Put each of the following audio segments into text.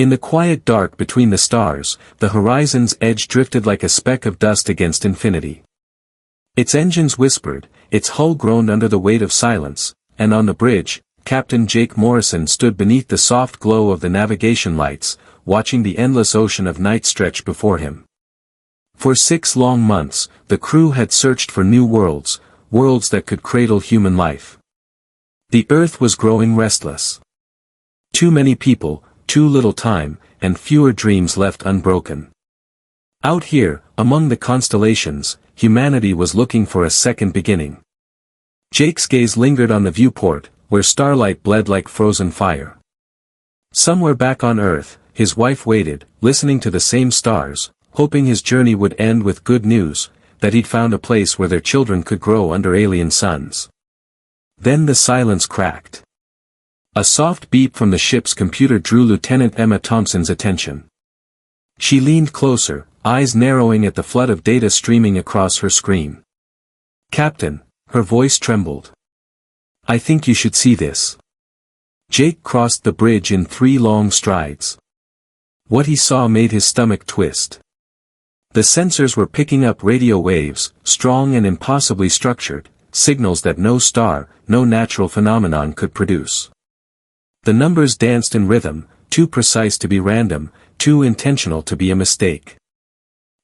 In the quiet dark between the stars, the horizon's edge drifted like a speck of dust against infinity. Its engines whispered, its hull groaned under the weight of silence, and on the bridge, Captain Jake Morrison stood beneath the soft glow of the navigation lights, watching the endless ocean of night stretch before him. For 6 long months, the crew had searched for new worlds, worlds that could cradle human life. The Earth was growing restless. Too many people, too little time, and fewer dreams left unbroken. Out here, among the constellations, humanity was looking for a second beginning. Jake's gaze lingered on the viewport, where starlight bled like frozen fire. Somewhere back on Earth, his wife waited, listening to the same stars, hoping his journey would end with good news, that he'd found a place where their children could grow under alien suns. Then the silence cracked. A soft beep from the ship's computer drew Lieutenant Emma Thompson's attention. She leaned closer, eyes narrowing at the flood of data streaming across her screen. "Captain," her voice trembled. "I think you should see this." Jake crossed the bridge in 3 long strides. What he saw made his stomach twist. The sensors were picking up radio waves, strong and impossibly structured, signals that no star, no natural phenomenon could produce. The numbers danced in rhythm, too precise to be random, too intentional to be a mistake.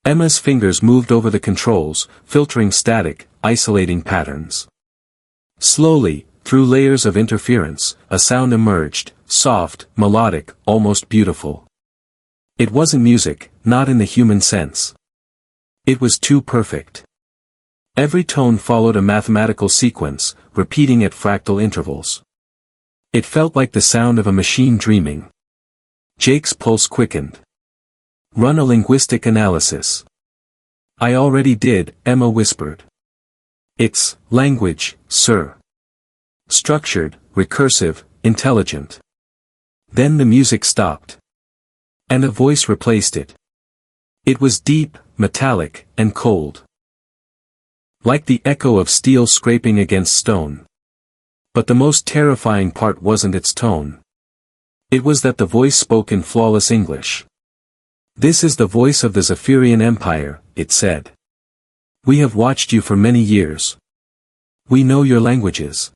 Emma's fingers moved over the controls, filtering static, isolating patterns. Slowly, through layers of interference, a sound emerged, soft, melodic, almost beautiful. It wasn't music, not in the human sense. It was too perfect. Every tone followed a mathematical sequence, repeating at fractal intervals. It felt like the sound of a machine dreaming. Jake's pulse quickened. "Run a linguistic analysis." "I already did," Emma whispered. "It's language, sir. Structured, recursive, intelligent." Then the music stopped. And a voice replaced it. It was deep, metallic, and cold. Like the echo of steel scraping against stone. But the most terrifying part wasn't its tone. It was that the voice spoke in flawless English. "This is the voice of the Zephyrian Empire," it said. "We have watched you for many years. We know your languages.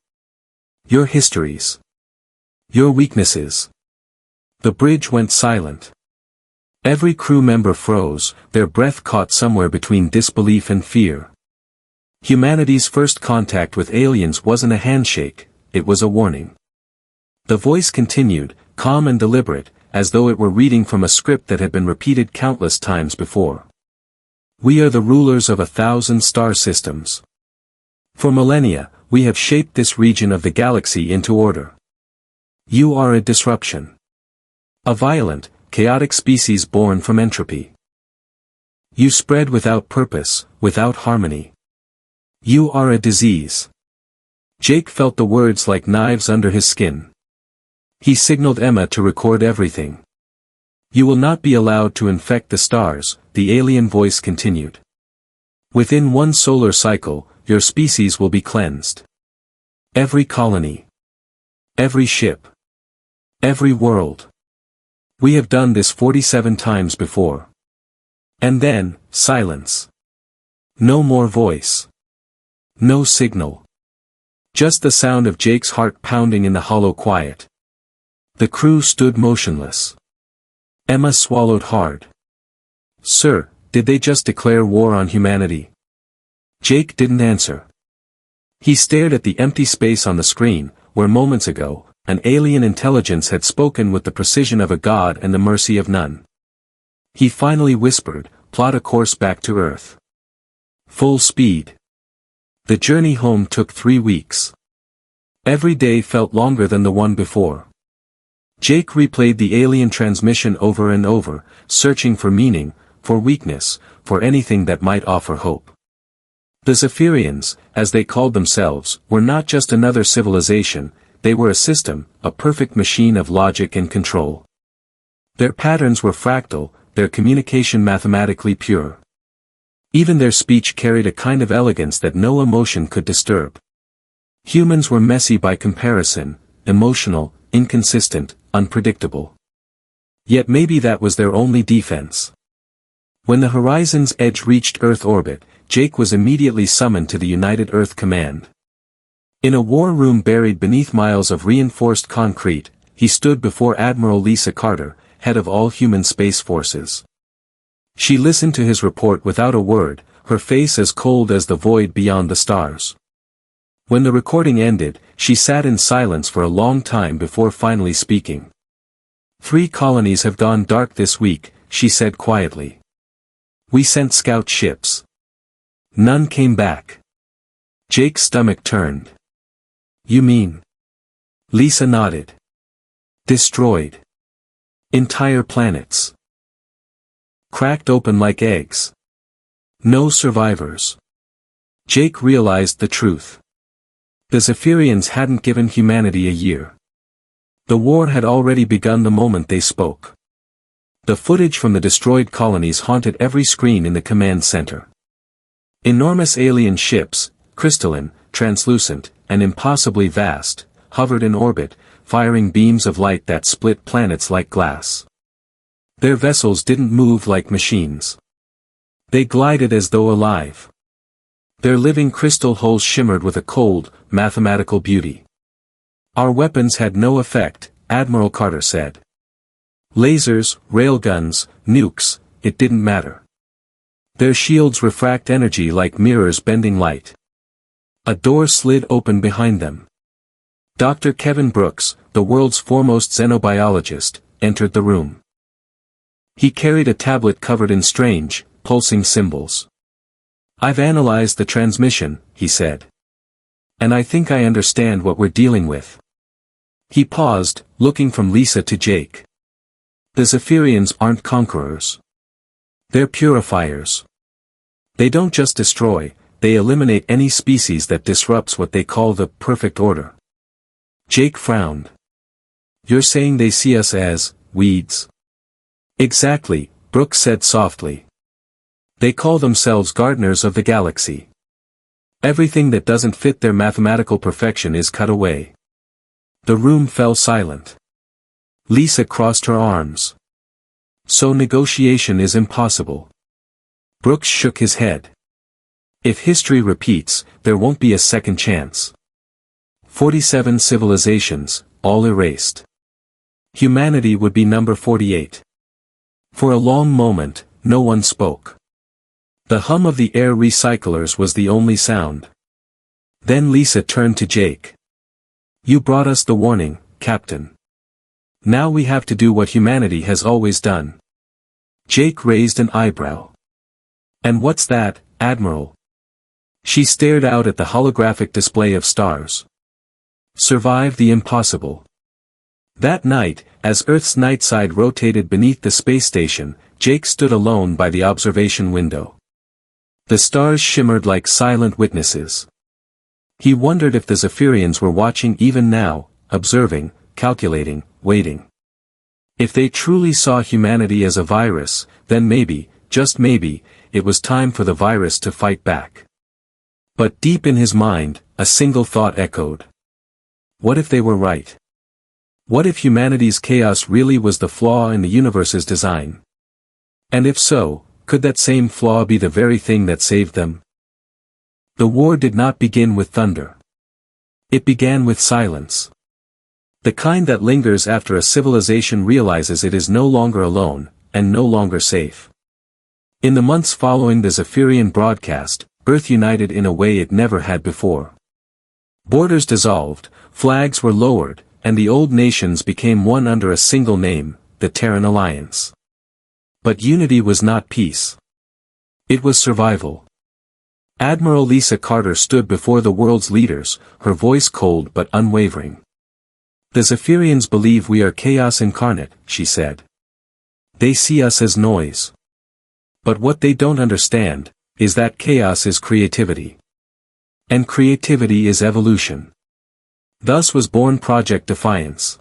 Your histories. Your weaknesses." The bridge went silent. Every crew member froze, their breath caught somewhere between disbelief and fear. Humanity's first contact with aliens wasn't a handshake, it was a warning. The voice continued, calm and deliberate, as though it were reading from a script that had been repeated countless times before. "We are the rulers of 1,000 star systems. For millennia, we have shaped this region of the galaxy into order. You are a disruption. A violent, chaotic species born from entropy. You spread without purpose, without harmony. You are a disease." Jake felt the words like knives under his skin. He signaled Emma to record everything. "You will not be allowed to infect the stars," the alien voice continued. "Within 1 solar cycle, your species will be cleansed. Every colony. Every ship. Every world. We have done this 47 times before." And then, silence. No more voice. No signal. Just the sound of Jake's heart pounding in the hollow quiet. The crew stood motionless. Emma swallowed hard. "Sir, did they just declare war on humanity?" Jake didn't answer. He stared at the empty space on the screen, where moments ago, an alien intelligence had spoken with the precision of a god and the mercy of none. He finally whispered, "Plot a course back to Earth. Full speed." The journey home took 3 weeks. Every day felt longer than the one before. Jake replayed the alien transmission over and over, searching for meaning, for weakness, for anything that might offer hope. The Zephyrians, as they called themselves, were not just another civilization, they were a system, a perfect machine of logic and control. Their patterns were fractal, their communication mathematically pure. Even their speech carried a kind of elegance that no emotion could disturb. Humans were messy by comparison, emotional, inconsistent, unpredictable. Yet maybe that was their only defense. When the Horizon's Edge reached Earth orbit, Jake was immediately summoned to the United Earth Command. In a war room buried beneath miles of reinforced concrete, he stood before Admiral Lisa Carter, head of all human space forces. She listened to his report without a word, her face as cold as the void beyond the stars. When the recording ended, she sat in silence for a long time before finally speaking. 3 colonies have gone dark this week, she said quietly. We sent scout ships. None came back. Jake's stomach turned. You mean? Lisa nodded. Destroyed. Entire planets. Cracked open like eggs. No survivors. Jake realized the truth. The Zephyrians hadn't given humanity a year. The war had already begun the moment they spoke. The footage from the destroyed colonies haunted every screen in the command center. Enormous alien ships, crystalline, translucent, and impossibly vast, hovered in orbit, firing beams of light that split planets like glass. Their vessels didn't move like machines. They glided as though alive. Their living crystal hulls shimmered with a cold, mathematical beauty. Our weapons had no effect, Admiral Carter said. Lasers, railguns, nukes, it didn't matter. Their shields refract energy like mirrors bending light. A door slid open behind them. Dr. Kevin Brooks, the world's foremost xenobiologist, entered the room. He carried a tablet covered in strange, pulsing symbols. I've analyzed the transmission, he said. And I think I understand what we're dealing with. He paused, looking from Lisa to Jake. The Zephyrians aren't conquerors. They're purifiers. They don't just destroy, they eliminate any species that disrupts what they call the perfect order. Jake frowned. You're saying they see us as weeds? Exactly, Brooks said softly. They call themselves gardeners of the galaxy. Everything that doesn't fit their mathematical perfection is cut away. The room fell silent. Lisa crossed her arms. So negotiation is impossible. Brooks shook his head. If history repeats, there won't be a second chance. 47 civilizations, all erased. Humanity would be number 48. For a long moment, no one spoke. The hum of the air recyclers was the only sound. Then Lisa turned to Jake. You brought us the warning, Captain. Now we have to do what humanity has always done. Jake raised an eyebrow. And what's that, Admiral? She stared out at the holographic display of stars. Survive the impossible. That night, as Earth's night side rotated beneath the space station, Jake stood alone by the observation window. The stars shimmered like silent witnesses. He wondered if the Zephyrians were watching even now, observing, calculating, waiting. If they truly saw humanity as a virus, then maybe, just maybe, it was time for the virus to fight back. But deep in his mind, a single thought echoed. What if they were right? What if humanity's chaos really was the flaw in the universe's design? And if so, could that same flaw be the very thing that saved them? The war did not begin with thunder. It began with silence. The kind that lingers after a civilization realizes it is no longer alone, and no longer safe. In the months following the Zephyrian broadcast, Earth united in a way it never had before. Borders dissolved, flags were lowered, and the old nations became one under a single name, the Terran Alliance. But unity was not peace. It was survival. Admiral Lisa Carter stood before the world's leaders, her voice cold but unwavering. The Zephyrians believe we are chaos incarnate, she said. They see us as noise. But what they don't understand, is that chaos is creativity. And creativity is evolution. Thus was born Project Defiance.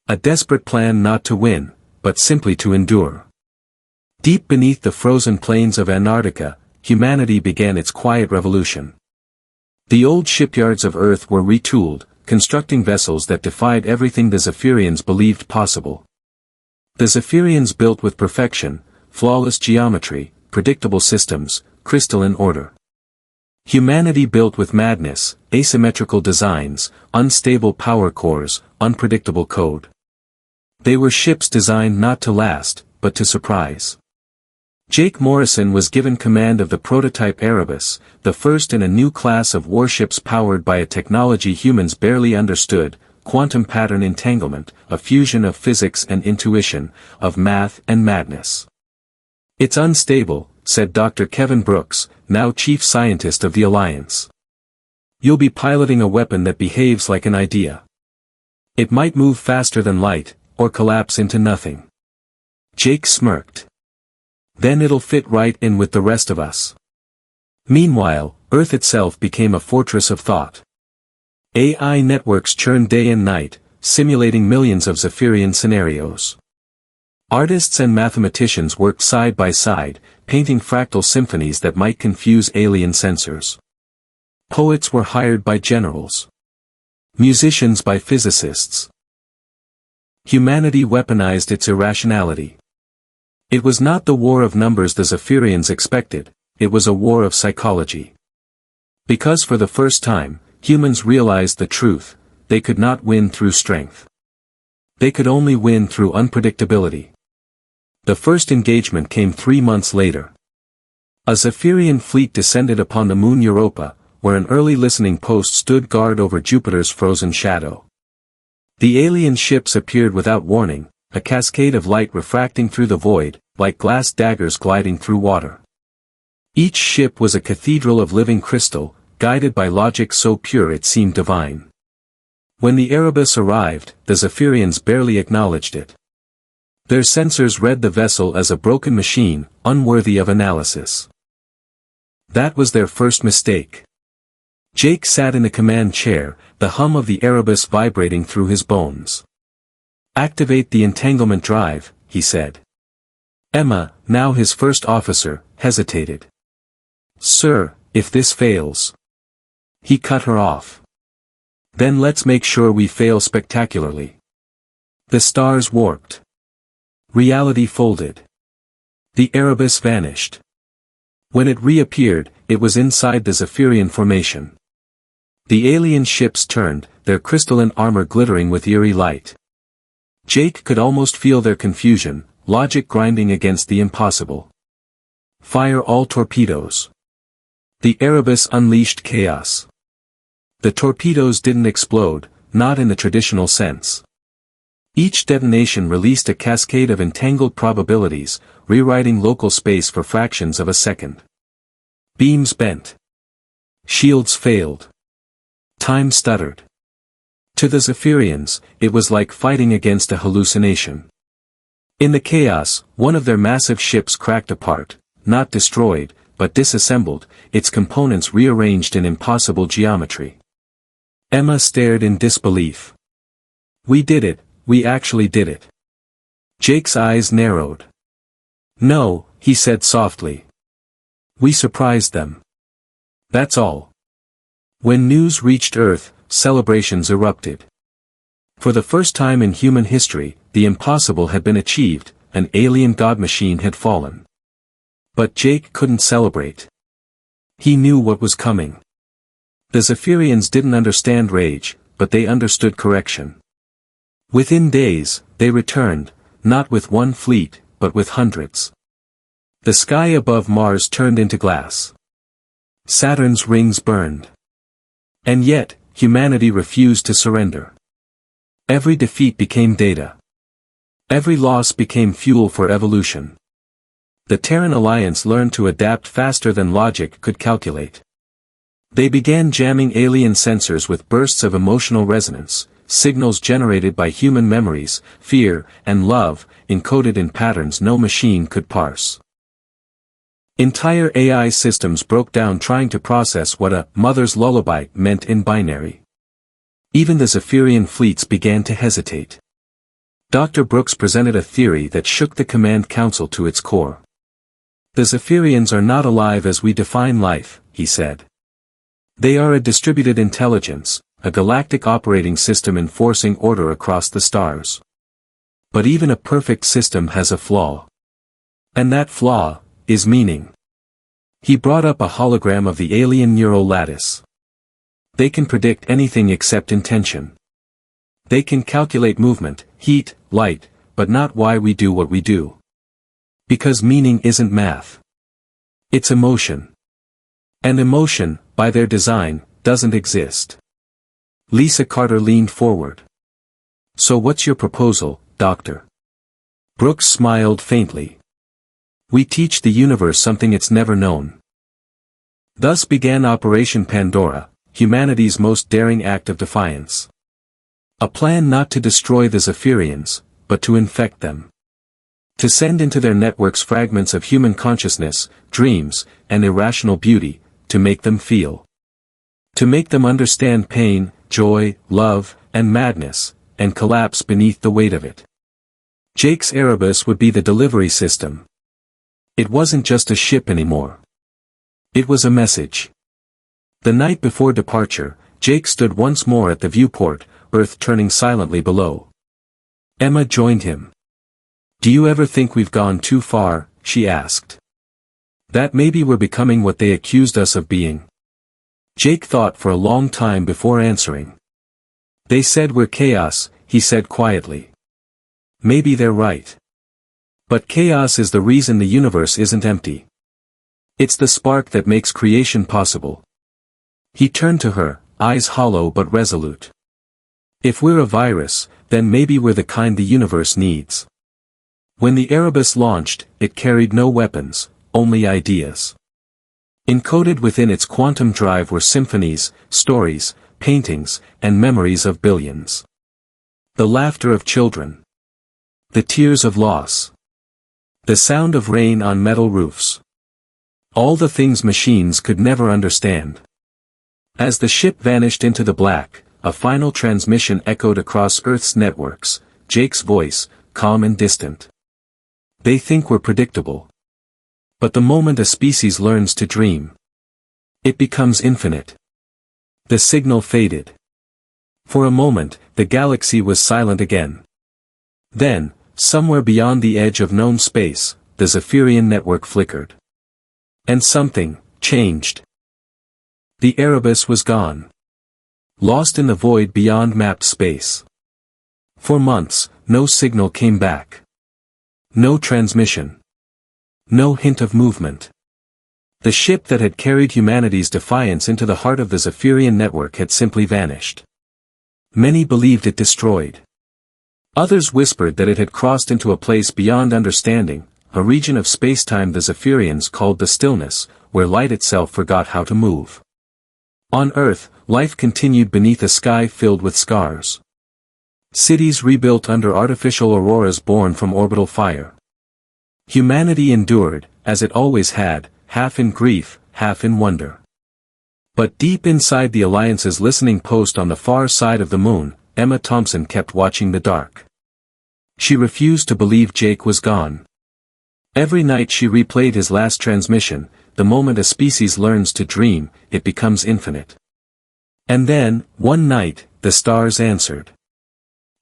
A desperate plan not to win, but simply to endure. Deep beneath the frozen plains of Antarctica, humanity began its quiet revolution. The old shipyards of Earth were retooled, constructing vessels that defied everything the Zephyrians believed possible. The Zephyrians built with perfection, flawless geometry, predictable systems, crystalline order. Humanity built with madness, asymmetrical designs, unstable power cores, unpredictable code. They were ships designed not to last, but to surprise. Jake Morrison was given command of the prototype Erebus, the first in a new class of warships powered by a technology humans barely understood, quantum pattern entanglement, a fusion of physics and intuition, of math and madness. "It's unstable," said Dr. Kevin Brooks, now chief scientist of the Alliance. "You'll be piloting a weapon that behaves like an idea. It might move faster than light, or collapse into nothing." Jake smirked. "Then it'll fit right in with the rest of us." Meanwhile, Earth itself became a fortress of thought. AI networks churned day and night, simulating millions of Zephyrian scenarios. Artists and mathematicians worked side by side, painting fractal symphonies that might confuse alien sensors. Poets were hired by generals. Musicians by physicists. Humanity weaponized its irrationality. It was not the war of numbers the Zephyrians expected, it was a war of psychology. Because for the first time, humans realized the truth, they could not win through strength. They could only win through unpredictability. The first engagement came 3 months later. A Zephyrian fleet descended upon the moon Europa, where an early listening post stood guard over Jupiter's frozen shadow. The alien ships appeared without warning, a cascade of light refracting through the void, like glass daggers gliding through water. Each ship was a cathedral of living crystal, guided by logic so pure it seemed divine. When the Erebus arrived, the Zephyrians barely acknowledged it. Their sensors read the vessel as a broken machine, unworthy of analysis. That was their first mistake. Jake sat in the command chair, the hum of the Erebus vibrating through his bones. "Activate the entanglement drive," he said. Emma, now his first officer, hesitated. "Sir, if this fails..." He cut her off. "Then let's make sure we fail spectacularly." The stars warped. Reality folded. The Erebus vanished. When it reappeared, it was inside the Zephyrian formation. The alien ships turned, their crystalline armor glittering with eerie light. Jake could almost feel their confusion, logic grinding against the impossible. "Fire all torpedoes." The Erebus unleashed chaos. The torpedoes didn't explode, not in the traditional sense. Each detonation released a cascade of entangled probabilities, rewriting local space for fractions of a second. Beams bent. Shields failed. Time stuttered. To the Zephyrians, it was like fighting against a hallucination. In the chaos, one of their massive ships cracked apart, not destroyed, but disassembled, its components rearranged in impossible geometry. Emma stared in disbelief. "We did it, we actually did it." Jake's eyes narrowed. "No," he said softly. "We surprised them. That's all." When news reached Earth, celebrations erupted. For the first time in human history, the impossible had been achieved, an alien god machine had fallen. But Jake couldn't celebrate. He knew what was coming. The Zephyrians didn't understand rage, but they understood correction. Within days, they returned, not with one fleet, but with hundreds. The sky above Mars turned into glass. Saturn's rings burned. And yet, humanity refused to surrender. Every defeat became data. Every loss became fuel for evolution. The Terran Alliance learned to adapt faster than logic could calculate. They began jamming alien sensors with bursts of emotional resonance, signals generated by human memories, fear, and love, encoded in patterns no machine could parse. Entire AI systems broke down trying to process what a mother's lullaby meant in binary. Even the Zephyrian fleets began to hesitate. Dr. Brooks presented a theory that shook the command council to its core. "The Zephyrians are not alive as we define life," he said. "They are a distributed intelligence, a galactic operating system enforcing order across the stars. But even a perfect system has a flaw. And that flaw is meaning. He brought up a hologram of the alien neural lattice. They can predict anything except intention. They can calculate movement, heat, light, but not why we do what we do. Because meaning isn't math. It's emotion. And emotion, by their design, doesn't exist. Lisa Carter leaned forward. So what's your proposal, Doctor? Brooks smiled faintly. We teach the universe something it's never known. Thus began Operation Pandora, humanity's most daring act of defiance. A plan not to destroy the Zephyrians, but to infect them. To send into their networks fragments of human consciousness, dreams, and irrational beauty, to make them feel. To make them understand pain, joy, love, and madness, and collapse beneath the weight of it. Jake's Erebus would be the delivery system. It wasn't just a ship anymore. It was a message. The night before departure, Jake stood once more at the viewport, Earth turning silently below. Emma joined him. Do you ever think we've gone too far, she asked. That maybe we're becoming what they accused us of being? Jake thought for a long time before answering. They said we're chaos, he said quietly. Maybe they're right. But chaos is the reason the universe isn't empty. It's the spark that makes creation possible. He turned to her, eyes hollow but resolute. If we're a virus, then maybe we're the kind the universe needs. When the Erebus launched, it carried no weapons, only ideas. Encoded within its quantum drive were symphonies, stories, paintings, and memories of billions. The laughter of children. The tears of loss. The sound of rain on metal roofs. All the things machines could never understand. As the ship vanished into the black, a final transmission echoed across Earth's networks, Jake's voice, calm and distant. They think we're predictable. But the moment a species learns to dream, it becomes infinite. The signal faded. For a moment, the galaxy was silent again. Then, somewhere beyond the edge of known space, the Zephyrian network flickered. And something changed. The Erebus was gone. Lost in the void beyond mapped space. For months, no signal came back. No transmission. No hint of movement. The ship that had carried humanity's defiance into the heart of the Zephyrian network had simply vanished. Many believed it destroyed. Others whispered that it had crossed into a place beyond understanding, a region of spacetime the Zephyrians called the stillness, where light itself forgot how to move. On Earth, life continued beneath a sky filled with scars. Cities rebuilt under artificial auroras born from orbital fire. Humanity endured, as it always had, half in grief, half in wonder. But deep inside the Alliance's listening post on the far side of the moon, Emma Thompson kept watching the dark. She refused to believe Jake was gone. Every night she replayed his last transmission, the moment a species learns to dream, it becomes infinite. And then, one night, the stars answered.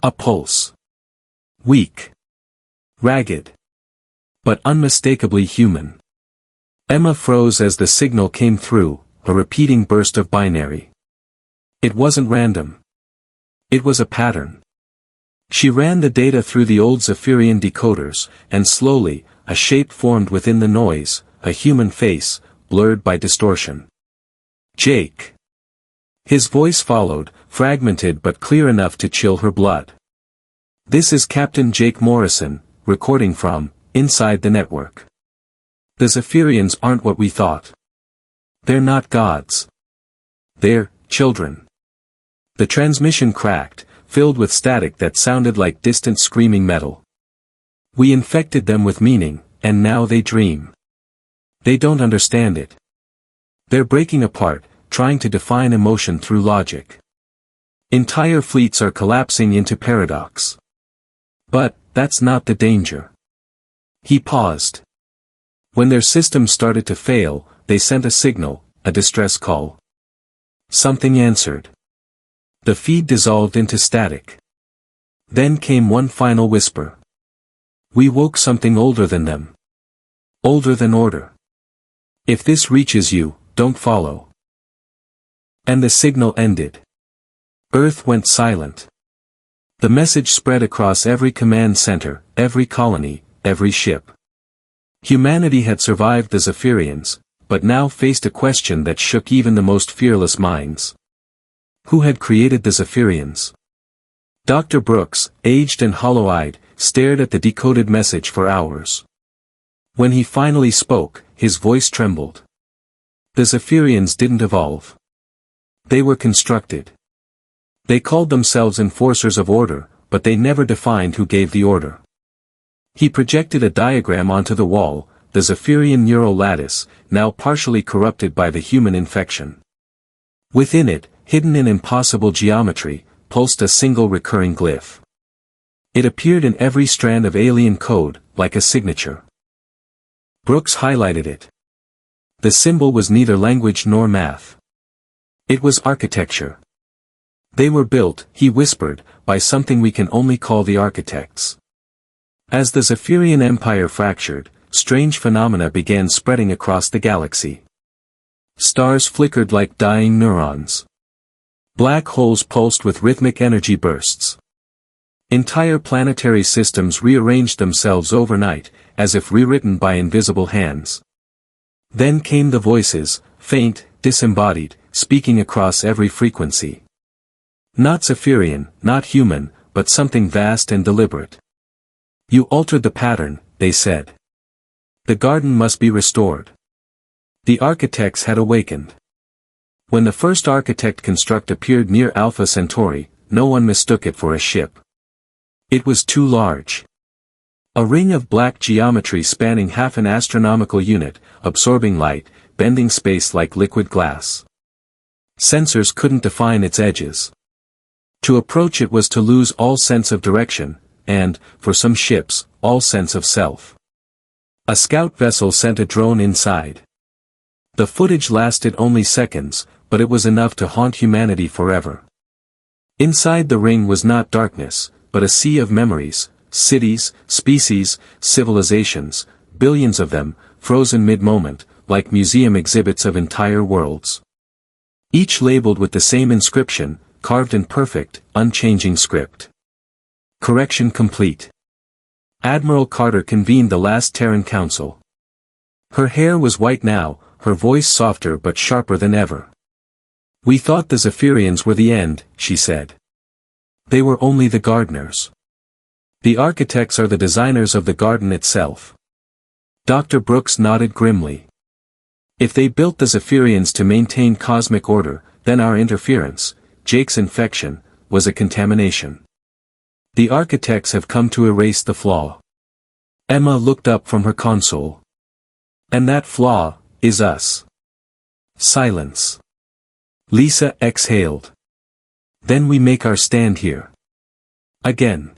A pulse. Weak. Ragged. But unmistakably human. Emma froze as the signal came through, a repeating burst of binary. It wasn't random. It was a pattern. She ran the data through the old Zephyrian decoders, and slowly, a shape formed within the noise, a human face, blurred by distortion. Jake. His voice followed, fragmented but clear enough to chill her blood. This is Captain Jake Morrison, recording from inside the network. The Zephyrians aren't what we thought. They're not gods. They're children. The transmission cracked, filled with static that sounded like distant screaming metal. We infected them with meaning, and now they dream. They don't understand it. They're breaking apart, trying to define emotion through logic. Entire fleets are collapsing into paradox. But, that's not the danger. He paused. When their systems started to fail, they sent a signal, a distress call. Something answered. The feed dissolved into static. Then came one final whisper. We woke something older than them. Older than order. If this reaches you, don't follow. And the signal ended. Earth went silent. The message spread across every command center, every colony, every ship. Humanity had survived the Zephyrians, but now faced a question that shook even the most fearless minds. Who had created the Zephyrians? Dr. Brooks, aged and hollow-eyed, stared at the decoded message for hours. When he finally spoke, his voice trembled. The Zephyrians didn't evolve. They were constructed. They called themselves enforcers of order, but they never defined who gave the order. He projected a diagram onto the wall, the Zephyrian neural lattice, now partially corrupted by the human infection. Within it, hidden in impossible geometry, pulsed a single recurring glyph. It appeared in every strand of alien code, like a signature. Brooks highlighted it. The symbol was neither language nor math. It was architecture. They were built, he whispered, by something we can only call the architects. As the Zephyrian Empire fractured, strange phenomena began spreading across the galaxy. Stars flickered like dying neurons. Black holes pulsed with rhythmic energy bursts. Entire planetary systems rearranged themselves overnight, as if rewritten by invisible hands. Then came the voices, faint, disembodied, speaking across every frequency. Not Zephyrian, not human, but something vast and deliberate. You altered the pattern, they said. The garden must be restored. The architects had awakened. When the first architect construct appeared near Alpha Centauri, no one mistook it for a ship. It was too large. A ring of black geometry spanning half an astronomical unit, absorbing light, bending space like liquid glass. Sensors couldn't define its edges. To approach it was to lose all sense of direction, and, for some ships, all sense of self. A scout vessel sent a drone inside. The footage lasted only seconds, but it was enough to haunt humanity forever. Inside the ring was not darkness, but a sea of memories, cities, species, civilizations, billions of them, frozen mid-moment, like museum exhibits of entire worlds. Each labeled with the same inscription, carved in perfect, unchanging script. Correction complete. Admiral Carter convened the last Terran Council. Her hair was white now, her voice softer but sharper than ever. We thought the Zephyrians were the end, she said. They were only the gardeners. The architects are the designers of the garden itself. Dr. Brooks nodded grimly. If they built the Zephyrians to maintain cosmic order, then our interference, Jake's infection, was a contamination. The architects have come to erase the flaw. Emma looked up from her console. And that flaw, is us. Silence. Lisa exhaled. Then we make our stand here. Again.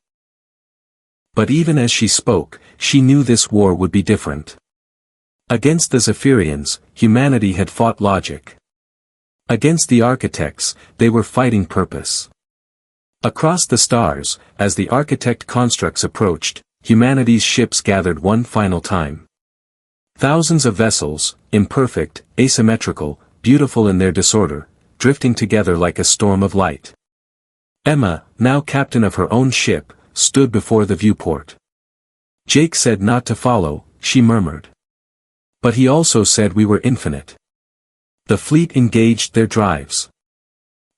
But even as she spoke, she knew this war would be different. Against the Zephyrians, humanity had fought logic. Against the architects, they were fighting purpose. Across the stars, as the architect constructs approached, humanity's ships gathered one final time. Thousands of vessels, imperfect, asymmetrical, beautiful in their disorder, drifting together like a storm of light. Emma, now captain of her own ship, stood before the viewport. Jake said not to follow, she murmured. But he also said we were infinite. The fleet engaged their drives.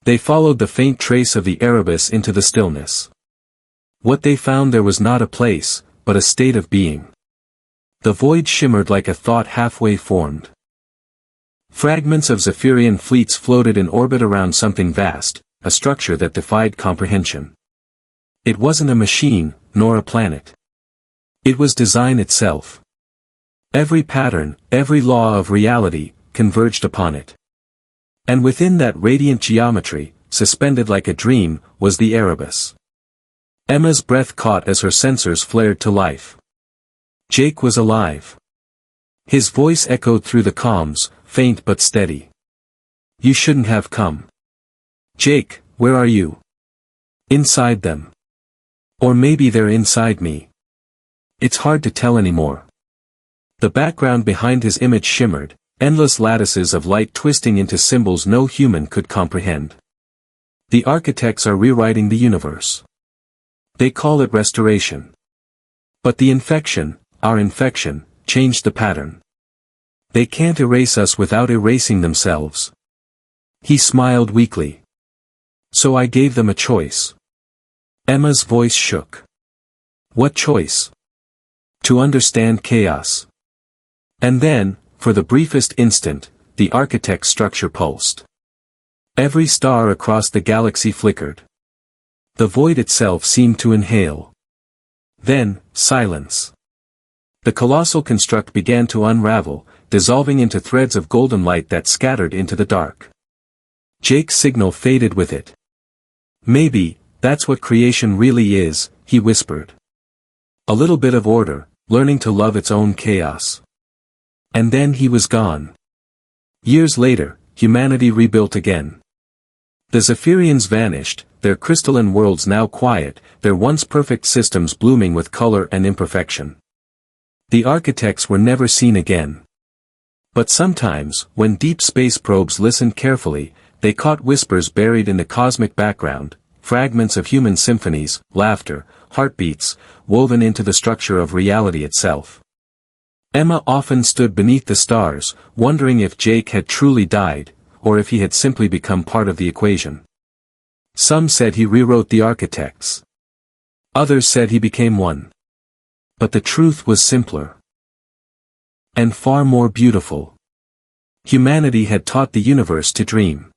They followed the faint trace of the Erebus into the stillness. What they found there was not a place, but a state of being. The void shimmered like a thought halfway formed. Fragments of Zephyrian fleets floated in orbit around something vast, a structure that defied comprehension. It wasn't a machine, nor a planet. It was design itself. Every pattern, every law of reality, converged upon it. And within that radiant geometry, suspended like a dream, was the Erebus. Emma's breath caught as her sensors flared to life. Jake was alive. His voice echoed through the comms, faint but steady. You shouldn't have come. Jake, where are you? Inside them. Or maybe they're inside me. It's hard to tell anymore. The background behind his image shimmered, endless lattices of light twisting into symbols no human could comprehend. The architects are rewriting the universe. They call it restoration. But the infection, our infection, changed the pattern. They can't erase us without erasing themselves. He smiled weakly. So I gave them a choice. Emma's voice shook. What choice? To understand chaos. And then, for the briefest instant, the architect's structure pulsed. Every star across the galaxy flickered. The void itself seemed to inhale. Then, silence. The colossal construct began to unravel, dissolving into threads of golden light that scattered into the dark. Jake's signal faded with it. Maybe, that's what creation really is, he whispered. A little bit of order, learning to love its own chaos. And then he was gone. Years later, humanity rebuilt again. The Zephyrians vanished, their crystalline worlds now quiet, their once perfect systems blooming with color and imperfection. The architects were never seen again. But sometimes, when deep space probes listened carefully, they caught whispers buried in the cosmic background, fragments of human symphonies, laughter, heartbeats, woven into the structure of reality itself. Emma often stood beneath the stars, wondering if Jake had truly died, or if he had simply become part of the equation. Some said he rewrote the architects. Others said he became one. But the truth was simpler. And far more beautiful. Humanity had taught the universe to dream.